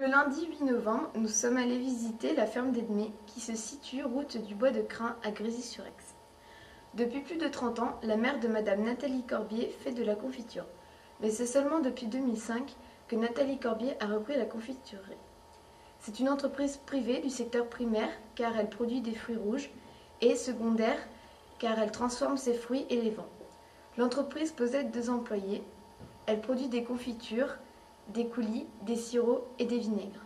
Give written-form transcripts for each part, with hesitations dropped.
Le lundi 8 novembre, nous sommes allés visiter la ferme d'Edmé qui se situe route du Bois de Crin à Grésy-sur-Aix. Depuis plus de 30 ans, la mère de Madame Nathalie Corbier fait de la confiture. Mais c'est seulement depuis 2005 que Nathalie Corbier a repris la confiturerie. C'est une entreprise privée du secteur primaire car elle produit des fruits rouges et secondaire car elle transforme ses fruits et les vend. L'entreprise possède 2 employés. Elle produit des confitures, des coulis, des sirops et des vinaigres.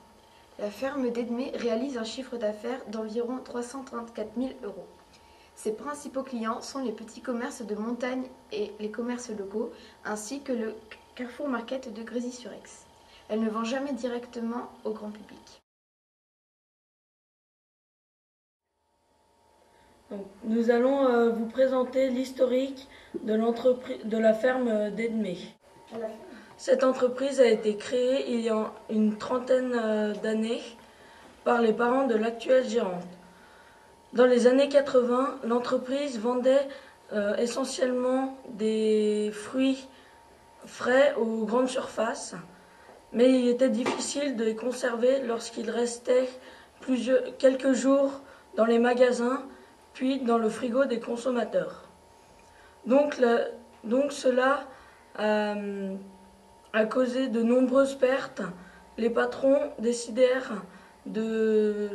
La ferme d'Edmé réalise un chiffre d'affaires d'environ 334 000 €. Ses principaux clients sont les petits commerces de montagne et les commerces locaux, ainsi que le Carrefour Market de Grésy-sur-Aix. Elle ne vend jamais directement au grand public. Nous allons vous présenter l'historique de la ferme d'Edmé. Cette entreprise a été créée il y a une trentaine d'années par les parents de l'actuelle gérante. Dans les années 80, l'entreprise vendait essentiellement des fruits frais aux grandes surfaces, mais il était difficile de les conserver lorsqu'ils restaient quelques jours dans les magasins, puis dans le frigo des consommateurs. Donc cela a causé de nombreuses pertes. Les patrons décidèrent de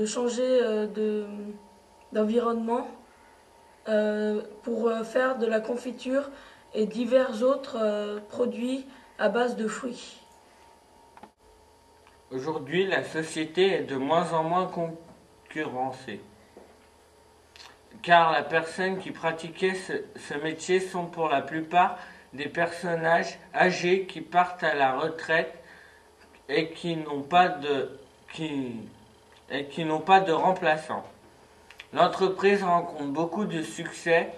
changer d'environnement pour faire de la confiture et divers autres produits à base de fruits. Aujourd'hui, la société est de moins en moins concurrencée, car les personnes qui pratiquaient ce métier sont pour la plupart des personnages âgés qui partent à la retraite et qui n'ont pas de remplaçants. L'entreprise rencontre beaucoup de succès.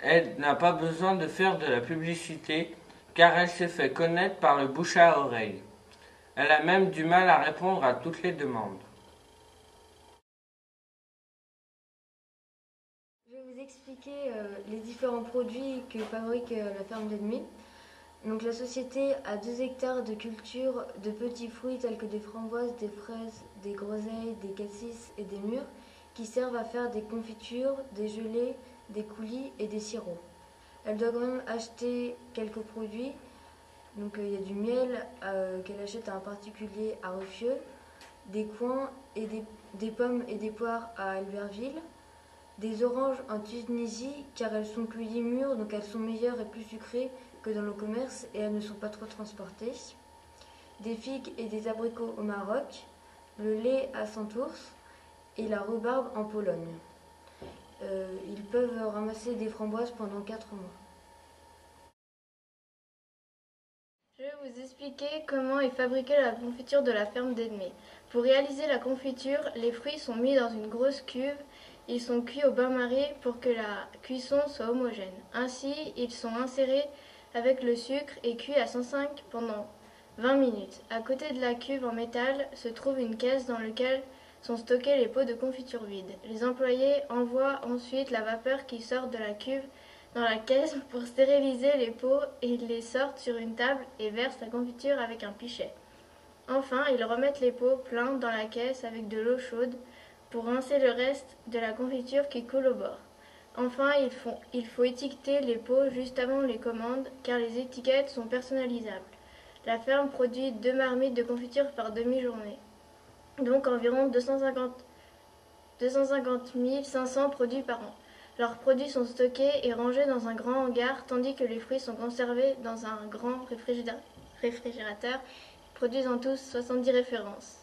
Elle n'a pas besoin de faire de la publicité car elle s'est fait connaître par le bouche à oreille. Elle a même du mal à répondre à toutes les demandes. Je vais vous expliquer les différents produits que fabrique la ferme d'Edmé. Donc la société a 2 hectares de culture de petits fruits tels que des framboises, des fraises, des groseilles, des cassis et des mûres qui servent à faire des confitures, des gelées, des coulis et des sirops. Elle doit quand même acheter quelques produits. Donc il y a du miel qu'elle achète à un particulier à Ruffieux, des coings et des pommes et des poires à Albertville, des oranges en Tunisie car elles sont cueillies mûres, donc elles sont meilleures et plus sucrées que dans le commerce et elles ne sont pas trop transportées, des figues et des abricots au Maroc, le lait à Santours et la rhubarbe en Pologne. Ils peuvent ramasser des framboises pendant 4 mois. Je vais vous expliquer comment est fabriquée la confiture de la ferme d'Edmé. Pour réaliser la confiture, les fruits sont mis dans une grosse cuve. Ils sont cuits au bain-marie pour que la cuisson soit homogène. Ainsi, ils sont insérés avec le sucre et cuits à 105 pendant 20 minutes. À côté de la cuve en métal se trouve une caisse dans laquelle sont stockés les pots de confiture vides. Les employés envoient ensuite la vapeur qui sort de la cuve dans la caisse pour stériliser les pots et ils les sortent sur une table et versent la confiture avec un pichet. Enfin, ils remettent les pots pleins dans la caisse avec de l'eau chaude pour rincer le reste de la confiture qui coule au bord. Enfin, il faut étiqueter les pots juste avant les commandes car les étiquettes sont personnalisables. La ferme produit 2 marmites de confiture par demi-journée, donc environ 250 500 produits par an. Leurs produits sont stockés et rangés dans un grand hangar, tandis que les fruits sont conservés dans un grand réfrigérateur, produisant tous 70 références.